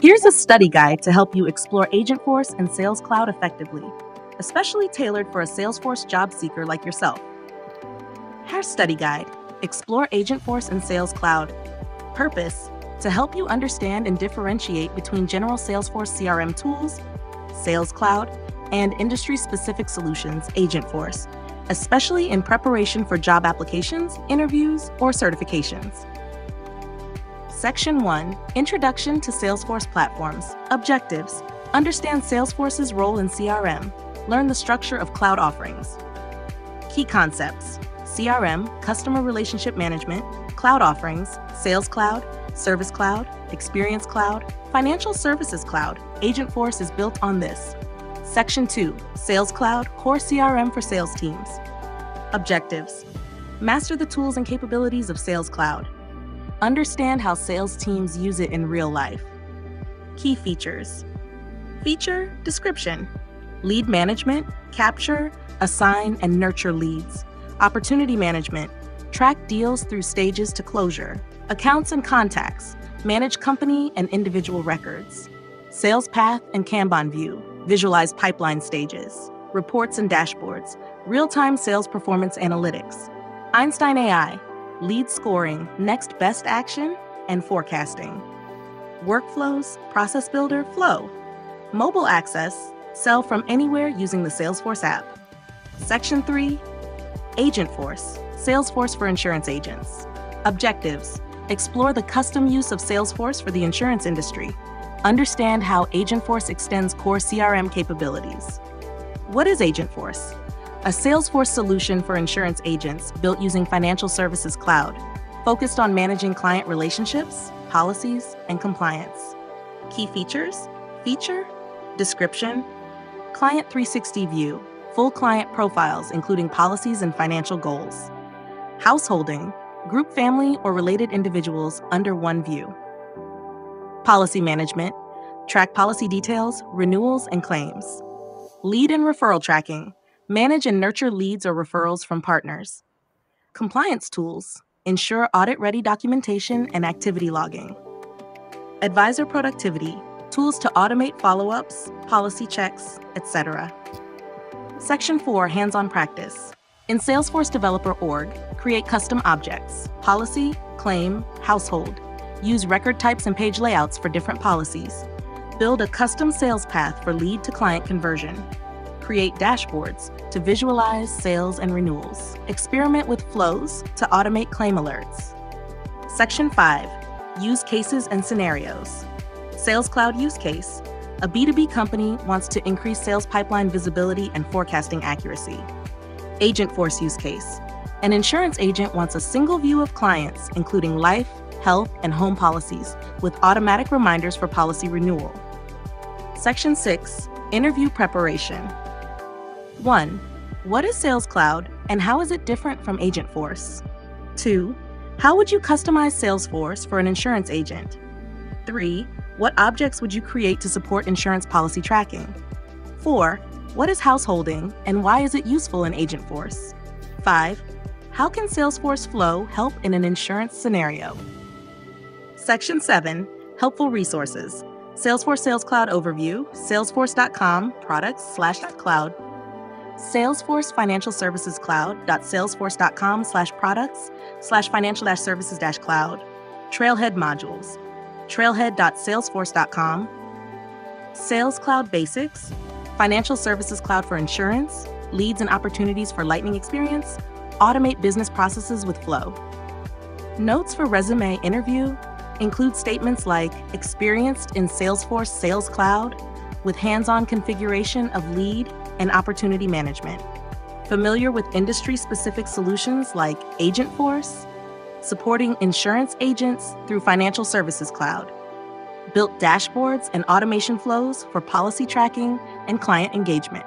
Here's a study guide to help you explore Agentforce and Sales Cloud effectively, especially tailored for a Salesforce job seeker like yourself. Here's Study Guide. Explore Agentforce and Sales Cloud. Purpose: to help you understand and differentiate between general Salesforce CRM tools, Sales Cloud, and industry-specific solutions, Agentforce, especially in preparation for job applications, interviews, or certifications. Section 1, Introduction to Salesforce Platforms. Objectives: understand Salesforce's role in CRM. Learn the structure of cloud offerings. Key concepts: CRM, Customer Relationship Management, Cloud Offerings, Sales Cloud, Service Cloud, Experience Cloud, Financial Services Cloud. Agentforce is built on this. Section 2, Sales Cloud, Core CRM for Sales Teams. Objectives: master the tools and capabilities of Sales Cloud. Understand how sales teams use it in real life. Key features. Feature description: lead management, capture, assign, and nurture leads. Opportunity management: track deals through stages to closure. Accounts and contacts: manage company and individual records. Sales path and Kanban view: visualize pipeline stages. Reports and dashboards: real-time sales performance analytics. Einstein AI: lead scoring, next best action, and forecasting. Workflows, process builder, flow. Mobile access: sell from anywhere using the Salesforce app. Section 3, Agentforce, Salesforce for insurance agents. Objectives: explore the custom use of Salesforce for the insurance industry. Understand how Agentforce extends core CRM capabilities. What is Agentforce? A Salesforce solution for insurance agents built using Financial Services Cloud, focused on managing client relationships, policies, and compliance. Key features: feature description, Client 360 view, full client profiles including policies and financial goals. Householding: group, family, or related individuals under one view. Policy management: track policy details, renewals, and claims. Lead and referral tracking: manage and nurture leads or referrals from partners. Compliance tools: ensure audit-ready documentation and activity logging. Advisor productivity: tools to automate follow-ups, policy checks, etc. Section 4, Hands-on practice. In Salesforce Developer Org, create custom objects: policy, claim, household. Use record types and page layouts for different policies. Build a custom sales path for lead to client conversion. Create dashboards to visualize sales and renewals. Experiment with flows to automate claim alerts. Section 5, Use cases and scenarios. Sales Cloud use case: a B2B company wants to increase sales pipeline visibility and forecasting accuracy. Agentforce use case: an insurance agent wants a single view of clients, including life, health, and home policies, with automatic reminders for policy renewal. Section 6, Interview preparation. 1. What is Sales Cloud, and how is it different from Agentforce? 2. How would you customize Salesforce for an insurance agent? 3. What objects would you create to support insurance policy tracking? 4. What is householding, and why is it useful in Agentforce? 5. How can Salesforce Flow help in an insurance scenario? Section 7, Helpful resources. Salesforce Sales Cloud overview, salesforce.com, products/cloud. Salesforce Financial Services Cloud.salesforce.com/products/financial-services-cloud. Trailhead modules. Trailhead.salesforce.com. Sales Cloud Basics. Financial Services Cloud for insurance. Leads and opportunities for Lightning experience. Automate business processes with Flow. Notes for resume interview include statements like experienced in Salesforce Sales Cloud with hands-on configuration of lead and opportunity management. Familiar with industry-specific solutions like Agentforce, supporting insurance agents through Financial Services Cloud. Built dashboards and automation flows for policy tracking and client engagement.